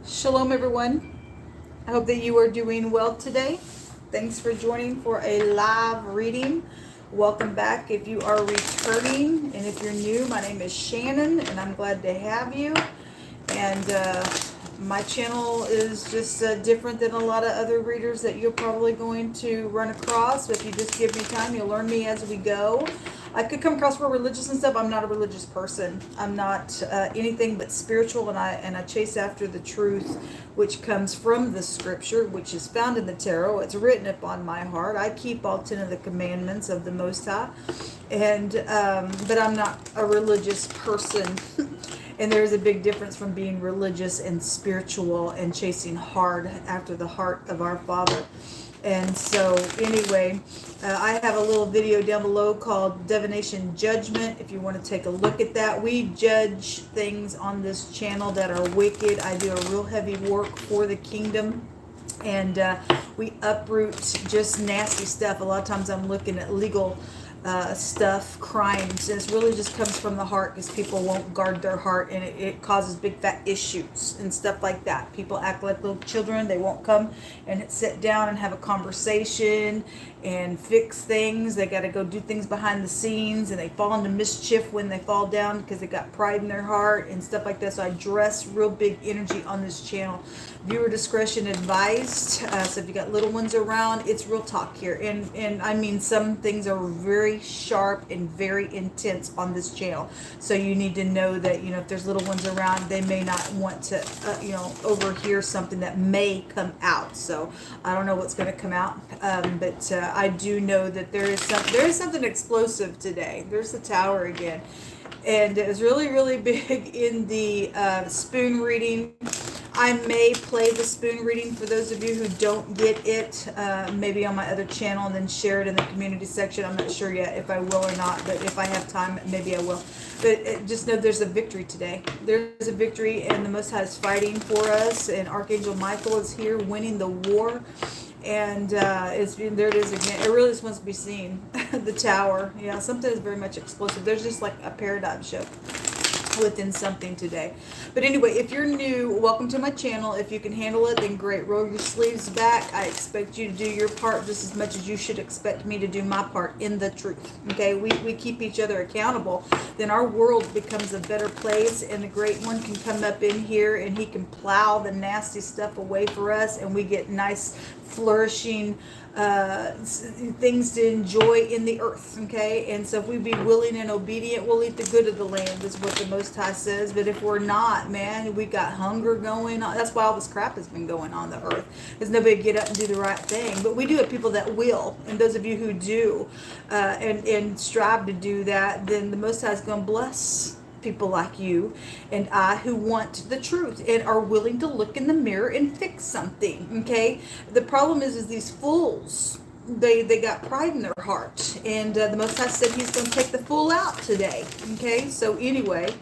Shalom, everyone. I hope that you are doing well today. Thanks for joining for a live reading. Welcome back if you are returning. And if you're new, my name is Shannon, and I'm glad to have you. And my channel is just different than a lot of other readers that you're probably going to run across. But if you just give me time, you'll learn me as we go. I could come across more religious and stuff. I'm not a religious person. I'm not anything but spiritual, and I chase after the truth, which comes from the scripture, which is found in the tarot. It's written upon my heart. I keep all 10 of the commandments of the Most High, and but I'm not a religious person. And there's a big difference from being religious and spiritual and chasing hard after the heart of our Father. And so anyway, I have a little video down below called Divination Judgment. If you want to take a look at that, we judge things on this channel that are wicked. I do a real heavy work for the kingdom. And we uproot just nasty stuff. A lot of times I'm looking at legal stuff, crimes, and it really just comes from the heart because people won't guard their heart, and it causes big fat issues and stuff like that. People act like little children. They won't come and sit down and have a conversation and fix things. They got to go do things behind the scenes, and they fall into mischief when they fall down because they got pride in their heart and stuff like that. So I address real big energy on this channel. Viewer discretion advised. So if you got little ones around, it's real talk here, and I mean some things are very sharp and very intense on this channel. So you need to know that, you know, if there's little ones around, they may not want to overhear something that may come out. So I don't know what's going to come out, but I do know that there is something explosive today. There's the tower again, and it was really big in the spoon reading. I may play the spoon reading for those of you who don't get it, maybe on my other channel, and then share it in the community section. I'm not sure yet if I will or not, but if I have time, maybe I will. But just know there's a victory today. There's a victory, and the Most High is fighting for us, and Archangel Michael is here winning the war. And there it is again. It really just wants to be seen. The tower. Yeah, something is very much explosive. There's just like a paradigm shift within something today. But anyway, if you're new, welcome to my channel. If you can handle it, then great. Roll your sleeves back. I expect you to do your part just as much as you should expect me to do my part in the truth. Okay, we keep each other accountable, then our world becomes a better place, and the great one can come up in here and he can plow the nasty stuff away for us, and we get nice flourishing things to enjoy in the earth. Okay, and so if we be willing and obedient, we'll eat the good of the land, is what the Most High says. But if we're not, man, we got hunger going on. That's why all this crap has been going on the earth, because nobody get up and do the right thing. But we do have people that will, and those of you who do and strive to do that, then the Most High is going to bless people like you and I who want the truth and are willing to look in the mirror and fix something. Okay, the problem is these fools, they got pride in their heart, and the Most High said he's going to take the fool out today. Okay, so anyway,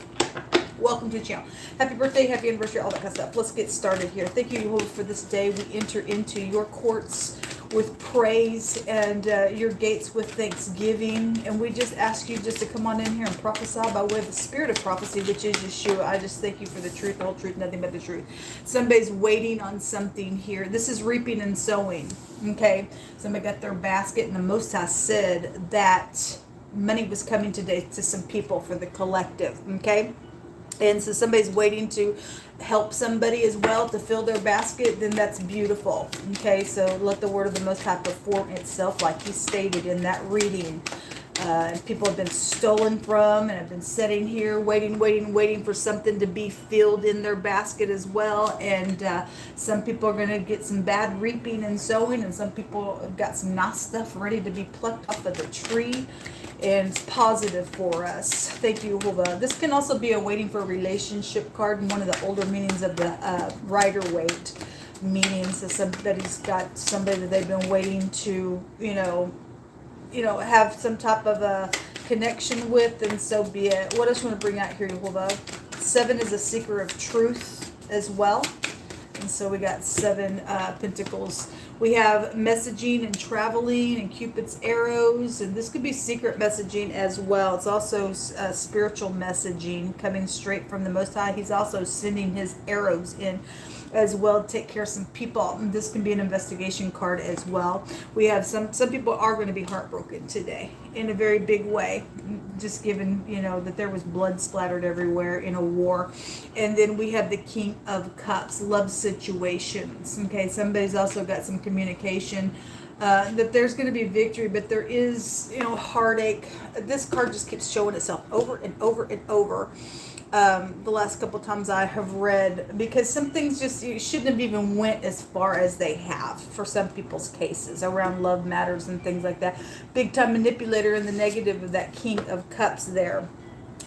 welcome to the channel. Happy birthday, happy anniversary, all that kind of stuff. Let's get started here. Thank you, Lord, for this day. We enter into your courts with praise, and your gates with thanksgiving, and we just ask you just to come on in here and prophesy by way of the spirit of prophecy, which is Yeshua. I just thank you for the truth, the whole truth, nothing but the truth. Somebody's waiting on something here. This is reaping and sowing. Okay, somebody got their basket, and the Most High said that money was coming today to some people for the collective. Okay, and so somebody's waiting to help somebody as well to fill their basket, then that's beautiful. Okay, so let the word of the Most High perform itself like he stated in that reading. And people have been stolen from and have been sitting here waiting for something to be filled in their basket as well. And some people are going to get some bad reaping and sowing, and some people have got some nice stuff ready to be plucked off of the tree. And it's positive for us. Thank you, Jehovah. This can also be a waiting for a relationship card, and one of the older meanings of the Rider-Waite meanings. So somebody's got somebody that they've been waiting to, have some type of a connection with, and so be it. What else you want to bring out here, Jehovah? 7 is a seeker of truth as well. And so we got 7 Pentacles. We have messaging and traveling and Cupid's arrows. And this could be secret messaging as well. It's also spiritual messaging coming straight from the Most High. He's also sending his arrows in as well to take care of some people. And this can be an investigation card as well. We have some people are going to be heartbroken today in a very big way, just given, you know, that there was blood splattered everywhere in a war. And then we have the King of Cups, love situations. Okay, somebody's also got some communication that there's going to be victory, but there is, you know, heartache. This card just keeps showing itself over and over and over. The last couple times I have read, because some things just you shouldn't have even went as far as they have for some people's cases around love matters and things like that. Big time manipulator in the negative of that King of Cups there.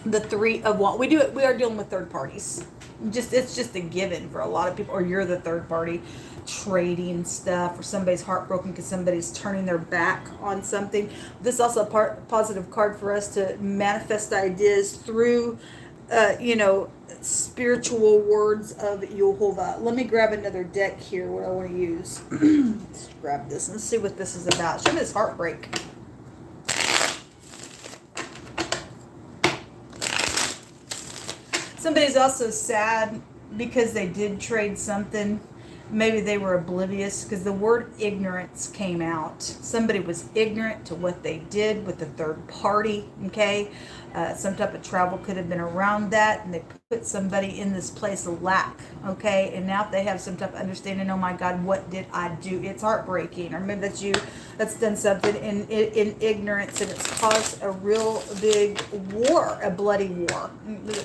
The 3 of Wands. We are dealing with third parties. It's just a given for a lot of people, or you're the third party trading stuff, or somebody's heartbroken because somebody's turning their back on something. This is also a positive card for us to manifest ideas through you know, spiritual words of Jehovah. Let me grab another deck here, what I want to use. Let's grab this and let's see what this is about. Show me this heartbreak. Somebody's also sad because they did trade something. Maybe they were oblivious because the word ignorance came out. Somebody was ignorant to what they did with the third party, okay? Some type of travel could have been around that, and they put somebody in this place of lack, okay? And now if they have some type of understanding, oh my God, what did I do? It's heartbreaking. Or maybe that's you that's done something in ignorance, and it's caused a real big war, a bloody war.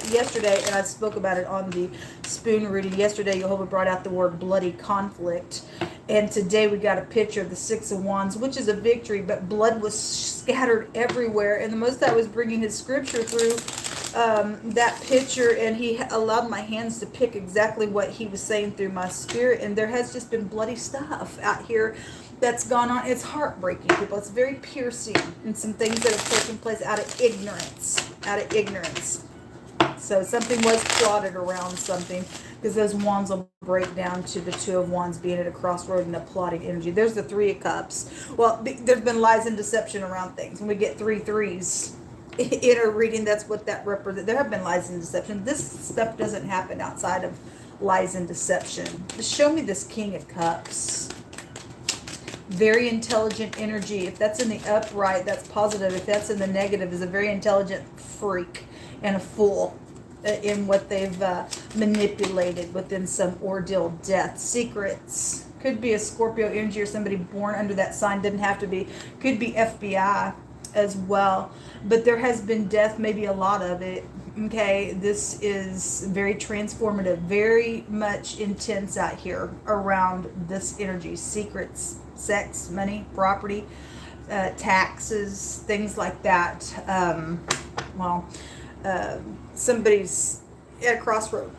Yesterday, and I spoke about it on the spoon reading, yesterday Jehovah brought out the word bloody conflict. And today we got a picture of the 6 of Wands, which is a victory, but blood was scattered everywhere. And the Most High was bringing his scripture through that picture, and he allowed my hands to pick exactly what he was saying through my spirit. And there has just been bloody stuff out here that's gone on. It's heartbreaking, people. It's very piercing, and some things that have taken place out of ignorance. So something was plotted around something, because those wands will break down to the 2 of Wands being at a crossroad and a plotting energy. There's the 3 of Cups. Well, there's been lies and deception around things. When we get 3 threes in a reading, that's what that represents. There have been lies and deception. This stuff doesn't happen outside of lies and deception. Show me this King of Cups. Very intelligent energy. If that's in the upright, that's positive. If that's in the negative, is a very intelligent freak and a fool in what they've manipulated within some ordeal, death, secrets. Could be a Scorpio energy or somebody born under that sign. Didn't have to be. Could be FBI as well. But there has been death, maybe a lot of it. Okay, this is very transformative, very much intense out here around this energy. Secrets, sex, money, property, taxes, things like that. Somebody's at a crossroad.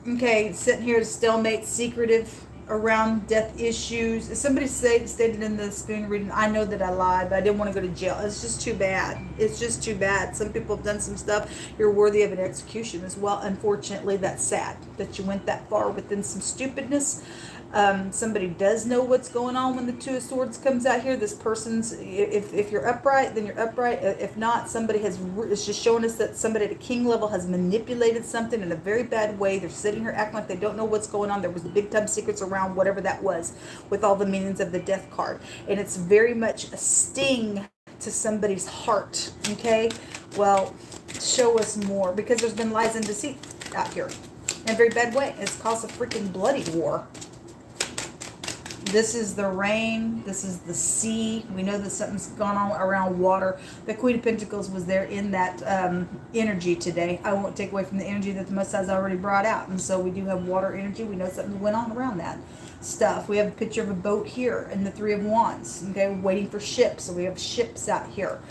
Okay, sitting here to stalemate, secretive around death issues. Somebody stated in the spoon reading, I know that I lied, but I didn't want to go to jail. It's just too bad. It's just too bad. Some people have done some stuff. You're worthy of an execution as well. Unfortunately, that's sad that you went that far within some stupidness. Somebody does know what's going on when the 2 of Swords comes out here. This person's, if you're upright, then you're upright. If not, somebody it's just showing us that somebody at a king level has manipulated something in a very bad way. They're sitting here acting like they don't know what's going on. There was big time secrets around whatever that was, with all the meanings of the death card. And it's very much a sting to somebody's heart. Okay? Well, show us more, because there's been lies and deceit out here in a very bad way. It's caused a freaking bloody war. This is the rain. This is the sea. We know that something's gone on around water. The Queen of Pentacles was there in that energy today. I won't take away from the energy that the Most High has already brought out. And so we do have water energy. We know something went on around that stuff. We have a picture of a boat here in the 3 of Wands. Okay, waiting for ships. So we have ships out here.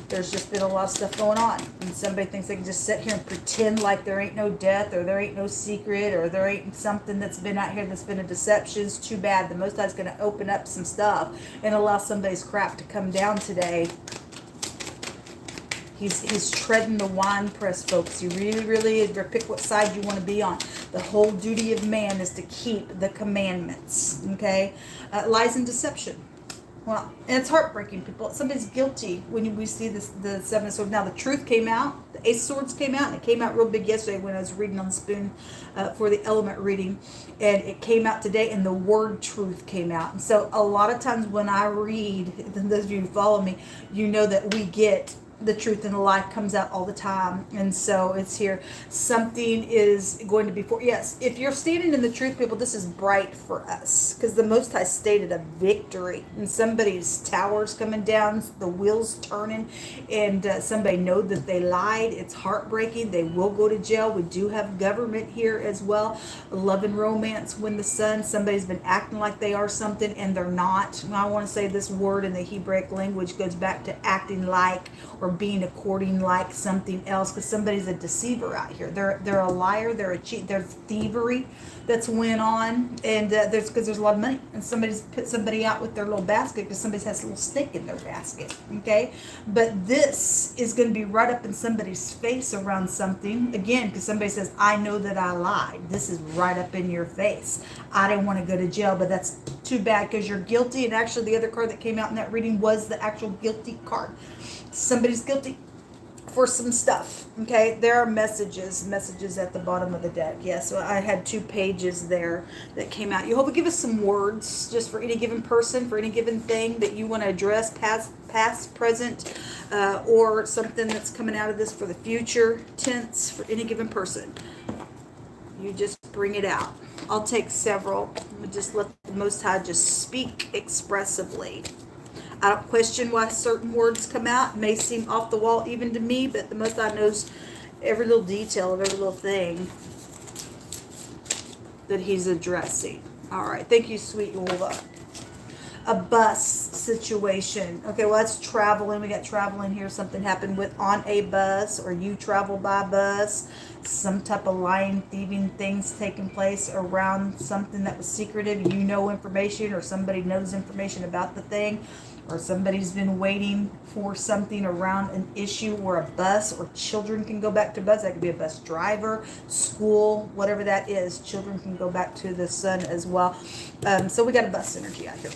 There's just been a lot of stuff going on, and somebody thinks they can just sit here and pretend like there ain't no death, or there ain't no secret, or there ain't something that's been out here that's been a deception. It's too bad. The Most High is going to open up some stuff and allow somebody's crap to come down today. He's treading the winepress, folks. You really pick what side you want to be on. The whole duty of man is to keep the commandments. Okay, lies and deception. Well, and it's heartbreaking, people. Somebody's guilty when we see this, the Seven of Swords. Now, the truth came out. The Ace of Swords came out, and it came out real big yesterday when I was reading on the spoon for the element reading. And it came out today, and the word truth came out. And so a lot of times when I read, those of you who follow me, you know that we get the truth and the lie comes out all the time. And so it's here. Something is going to be for, yes, if you're standing in the truth, people, this is bright for us, because the Most High stated a victory, and somebody's tower's coming down, the wheels turning, and somebody know that they lied. It's heartbreaking. They will go to jail. We do have government here as well. Love and romance win the sun. Somebody's been acting like they are something and they're not. I want to say this word in the Hebraic language goes back to acting like, or being according like something else, because somebody's a deceiver out here. They're a liar. They're a cheat. There's thievery that's went on, and there's a lot of money, and somebody's put somebody out with their little basket because somebody has a little snake in their basket. Okay, but this is going to be right up in somebody's face around something again, because somebody says, "I know that I lied." This is right up in your face. I didn't want to go to jail, but that's too bad because you're guilty. And actually, the other card that came out in that reading was the actual guilty card. Somebody's guilty for some stuff. Okay, there are messages at the bottom of the deck. Yeah, so I had 2 pages there that came out. You hope to give us some words just for any given person, for any given thing that you want to address, past, present, or something that's coming out of this for the future tense for any given person. You just bring it out. I'll take several. Just let the Most High just speak expressively. I don't question why certain words come out. It may seem off the wall even to me, but the Most High knows every little detail of every little thing that He's addressing. All right. Thank you, sweet Ulva. A bus situation. Okay, well, that's traveling. We got traveling here. Something happened on a bus, or you travel by bus. Some type of lying, thieving things taking place around something that was secretive. You know information, or somebody knows information about the thing, or somebody's been waiting for something around an issue, or a bus, or children can go back to bus. That could be a bus driver, school, whatever that is. Children can go back to the sun as well. So we got a bus energy out here.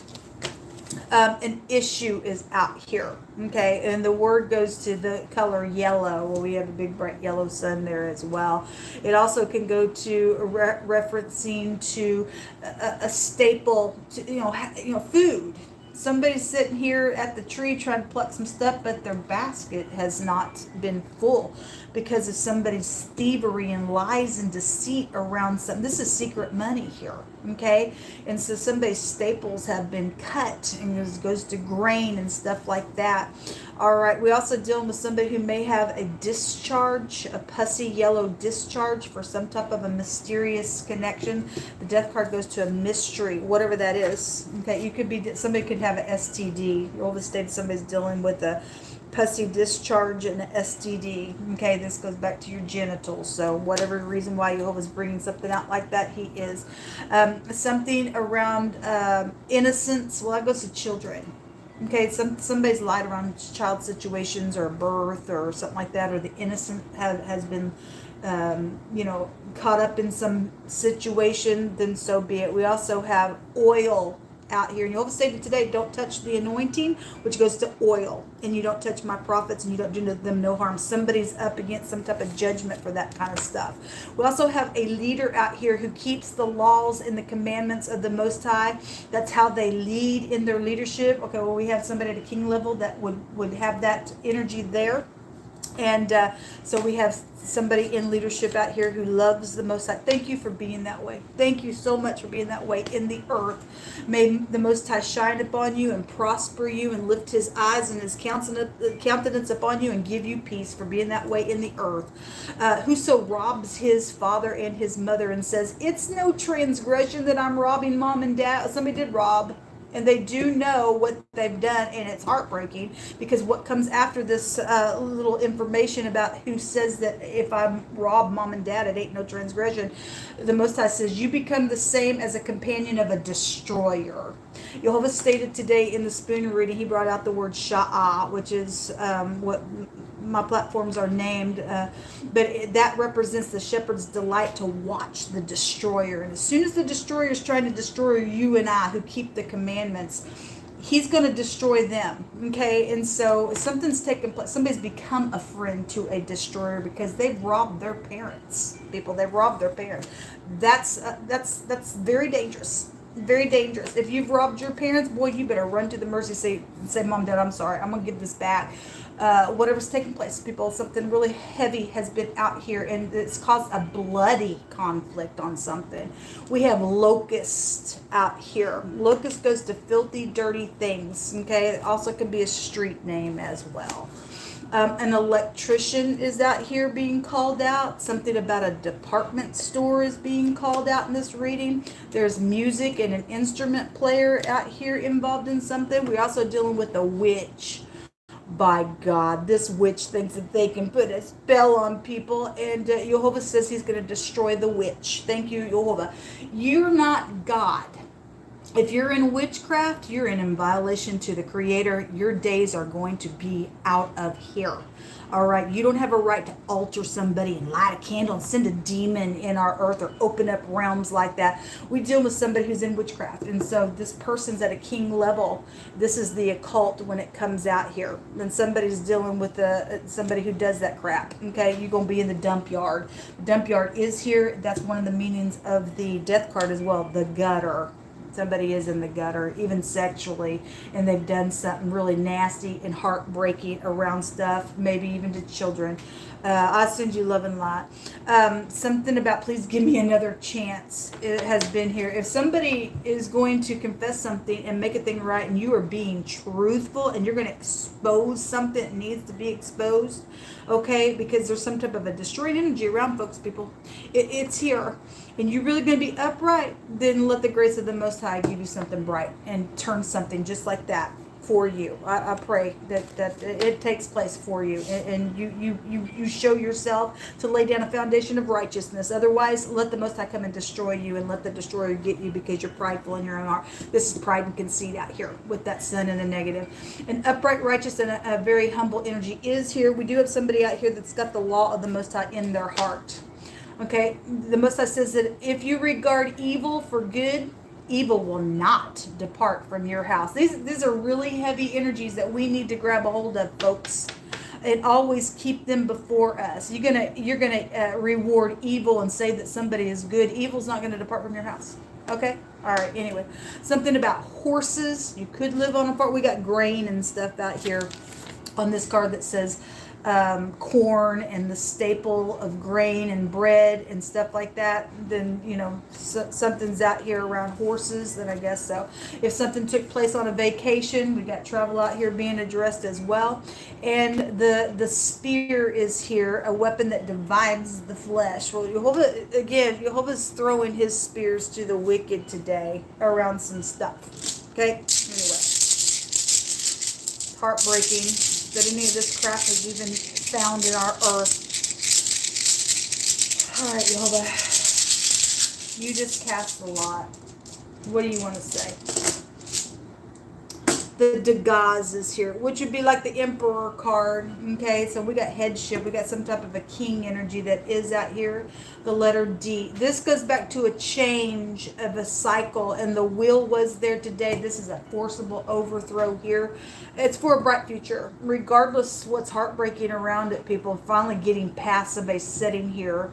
An issue is out here, okay, and the word goes to the color yellow. Well, we have a big bright yellow sun there as well. It also can go to referencing to a staple, to, food. Somebody's sitting here at the tree trying to pluck some stuff, but their basket has not been full because of somebody's thievery and lies and deceit around something. This is secret money here, okay? And so somebody's staples have been cut, and it goes to grain and stuff like that. All right, we also dealing with somebody who may have a discharge, a pussy yellow discharge for some type of a mysterious connection. The death card goes to a mystery, whatever that is. Okay, you could be, somebody could have an STD. Your oldest state, somebody's dealing with a pussy discharge and an STD. Okay, this goes back to your genitals. So whatever reason why Jehovah's bringing something out like that, he is. Something around innocence. Well, that goes to children. Okay, somebody's lied around child situations or birth or something like that, or the innocent has been, caught up in some situation, then so be it. We also have oil out here. And you overstated today, don't touch the anointing, which goes to oil. And you don't touch my prophets, and you don't do them no harm. Somebody's up against some type of judgment for that kind of stuff. We also have a leader out here who keeps the laws and the commandments of the Most High. That's how they lead in their leadership. Okay, well, we have somebody at a king level that would have that energy there. And so we have somebody in leadership out here who loves the Most High. Thank you for being that way. Thank you so much for being that way in the earth. May the Most High shine upon you and prosper you and lift His eyes and His countenance upon you and give you peace for being that way in the earth. Whoso robs his father and his mother and says, it's no transgression that I'm robbing mom and dad. Somebody did rob. And they do know what they've done, and it's heartbreaking because what comes after this little information about who says that if I rob mom and dad, it ain't no transgression. The Most High says, you become the same as a companion of a destroyer. Jehovah stated today in the spoon reading, he brought out the word Sha'ah, which is what my platforms are named, that represents the shepherd's delight to watch the destroyer. And as soon as the destroyer is trying to destroy you and I who keep the commandments, he's going to destroy them. Okay, and so something's taken place. Somebody's become a friend to a destroyer because they've robbed their parents. People, they've robbed their parents. That's very dangerous. Very dangerous. If you've robbed your parents, boy, you better run to the mercy seat and say, Mom, Dad, I'm sorry. I'm going to give this back. Whatever's taking place, people, something really heavy has been out here, and it's caused a bloody conflict on something. We have locust out here. Locust goes to filthy, dirty things. Okay, it also could be a street name as well. An electrician is out here being called out. Something about a department store is being called out in this reading. There's music and an instrument player out here involved in something. We're also dealing with a witch. By God, this witch thinks that they can put a spell on people, and Jehovah says he's going to destroy the witch. Thank you, Jehovah. You're not God. If you're in witchcraft, you're in violation to the Creator. Your days are going to be out of here. All right, you don't have a right to alter somebody and light a candle and send a demon in our earth or open up realms like that. We deal with somebody who's in witchcraft, and so this person's at a king level. This is the occult when it comes out here. And somebody's dealing with somebody who does that crap. Okay, you're gonna be in the dump yard. The dump yard is here. That's one of the meanings of the death card as well. The gutter. Somebody is in the gutter, even sexually, and they've done something really nasty and heartbreaking around stuff, maybe even to children. I send you love and light. Something about please give me another chance. It has been here. If somebody is going to confess something and make a thing right, and you are being truthful, and you're going to expose something that needs to be exposed, okay, because there's some type of a destroyed energy around folks, people. It's here. And you're really going to be upright, then let the grace of the Most High give you something bright and turn something just like that for you. I pray that it takes place for you, and you show yourself to lay down a foundation of righteousness. Otherwise, let the Most High come and destroy you, and let the destroyer get you because you're prideful in your own heart. This is pride and conceit out here with that sun and the negative. An upright, righteous, and a very humble energy is here. We do have somebody out here that's got the law of the Most High in their heart. Okay, the Most High says that if you regard evil for good, evil will not depart from your house. These are really heavy energies that we need to grab a hold of, folks, and always keep them before us. You're gonna reward evil and say that somebody is good. Evil's not gonna depart from your house. Okay, all right. Anyway, something about horses. You could live on a farm. We got grain and stuff out here on this card that says corn and the staple of grain and bread and stuff like that. Then something's out here around horses, then I guess so. If something took place on a vacation, we got travel out here being addressed as well. And the spear is here, a weapon that divides the flesh. Well, Jehovah's throwing his spears to the wicked today around some stuff. Okay, anyway, heartbreaking that any of this crap is even found in our earth. All right, Jehovah, you just cast a lot. What do you want to say? The Dagaz is here, which would be like the Emperor card. Okay, so we got headship. We got some type of a king energy that is out here. The letter D. This goes back to a change of a cycle, and the wheel was there today. This is a forcible overthrow here. It's for a bright future, regardless what's heartbreaking around it. People finally getting past somebody sitting here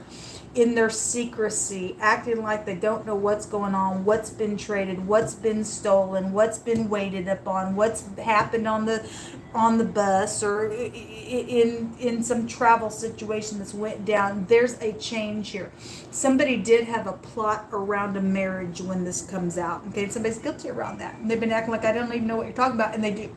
in their secrecy, acting like they don't know what's going on, what's been traded, what's been stolen, what's been waited upon, what's happened on the bus or in some travel situation that's went down. There's a change here. Somebody did have a plot around a marriage when this comes out. Okay, somebody's guilty around that. And they've been acting like I don't even know what you're talking about, and they do.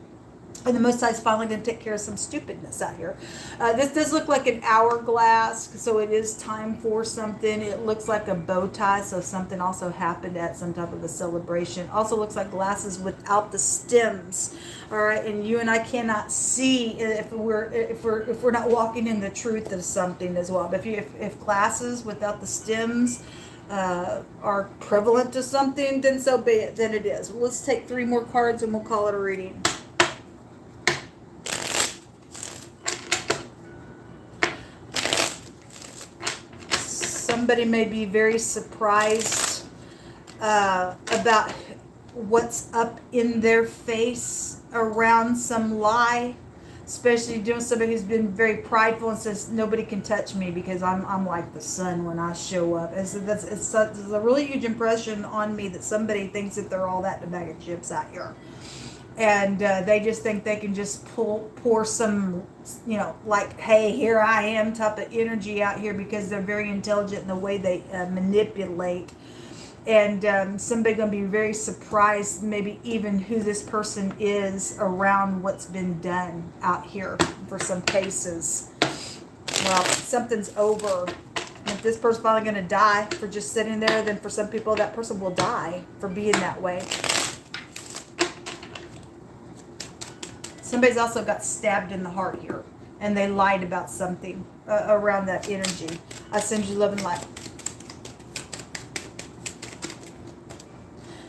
And the Most High is finally going to take care of some stupidness out here. This does look like an hourglass, so it is time for something. It looks like a bow tie, so something also happened at some type of a celebration. Also looks like glasses without the stems. All right, and you and I cannot see if we're not walking in the truth of something as well. But if glasses without the stems, are prevalent to something, then so be it. Then it is. Well, let's take 3 more cards and we'll call it a reading. Somebody may be very surprised about what's up in their face around some lie, especially doing somebody who's been very prideful and says nobody can touch me because I'm like the sun when I show up. And so it's a really huge impression on me that somebody thinks that they're all that in a bag of chips out here. And they just think they can just pour some, like, hey, here I am type of energy out here because they're very intelligent in the way they manipulate. And somebody going to be very surprised, maybe even who this person is around what's been done out here for some cases. Well, something's over. If this person's finally going to die for just sitting there, then for some people that person will die for being that way. Somebody's also got stabbed in the heart here, and they lied about something around that energy. I send you love and light.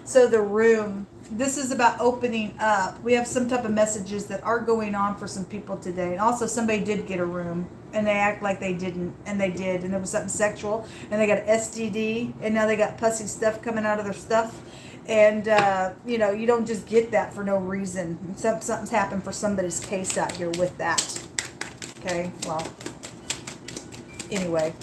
So the room, this is about opening up. We have some type of messages that are going on for some people today. And also somebody did get a room and they act like they didn't, and they did. And there was something sexual, and they got an STD, and now they got pussy stuff coming out of their stuff. And, you don't just get that for no reason. Something's happened for somebody's case out here with that. Okay, well, anyway.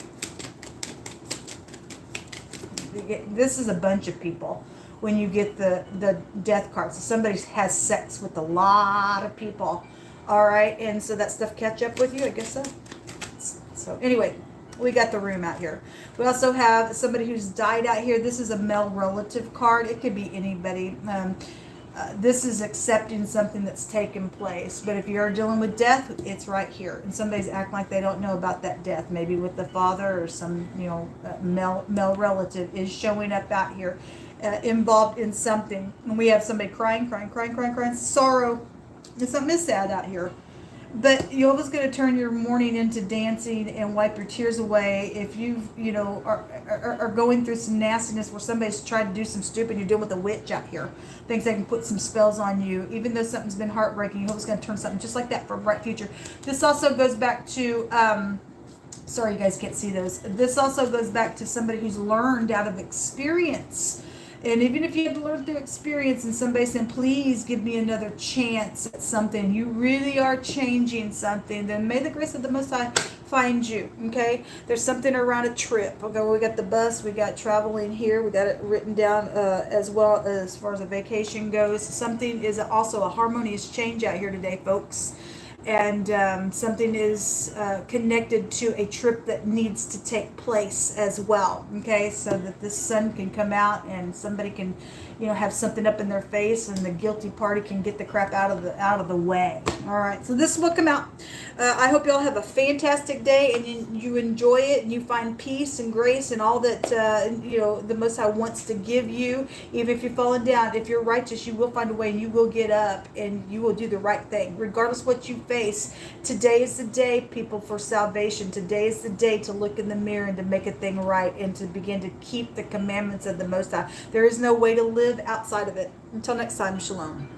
This is a bunch of people. When you get the death card. So somebody has sex with a lot of people. All right. And so that stuff catch up with you, I guess so. So anyway, we got the room out here. We also have somebody who's died out here. This is a male relative card. It could be anybody. This is accepting something that's taken place. But if you're dealing with death, it's right here. And somebody's acting like they don't know about that death. Maybe with the father or some, male relative is showing up out here. Involved in something, and we have somebody crying, sorrow. And something is sad out here, but you're always going to turn your mourning into dancing and wipe your tears away if you are going through some nastiness where somebody's tried to do some stupid. You're dealing with a witch out here, thinks they can put some spells on you, even though something's been heartbreaking. You're always going to turn something just like that for a bright future. This also goes back to sorry you guys can't see those. This also goes back to somebody who's learned out of experience. And even if you have to learn through experience and somebody saying, please give me another chance at something, you really are changing something, then may the grace of the Most High find you, okay? There's something around a trip. Okay, well, we got the bus, we got traveling here, we got it written down as well as far as a vacation goes. Something is also a harmonious change out here today, folks. And something is connected to a trip that needs to take place as well, okay, so that the sun can come out and somebody can have something up in their face, and the guilty party can get the crap out of the way. All right, so this will come out. I hope you all have a fantastic day, and you enjoy it, and you find peace and grace and all that the Most High wants to give you. Even if you're falling down, if you're righteous, you will find a way, and you will get up, and you will do the right thing regardless what you face. Today is the day, people, for salvation. Today is the day to look in the mirror and to make a thing right, and to begin to keep the commandments of the Most High. There is no way to live outside of it. Until next time, shalom.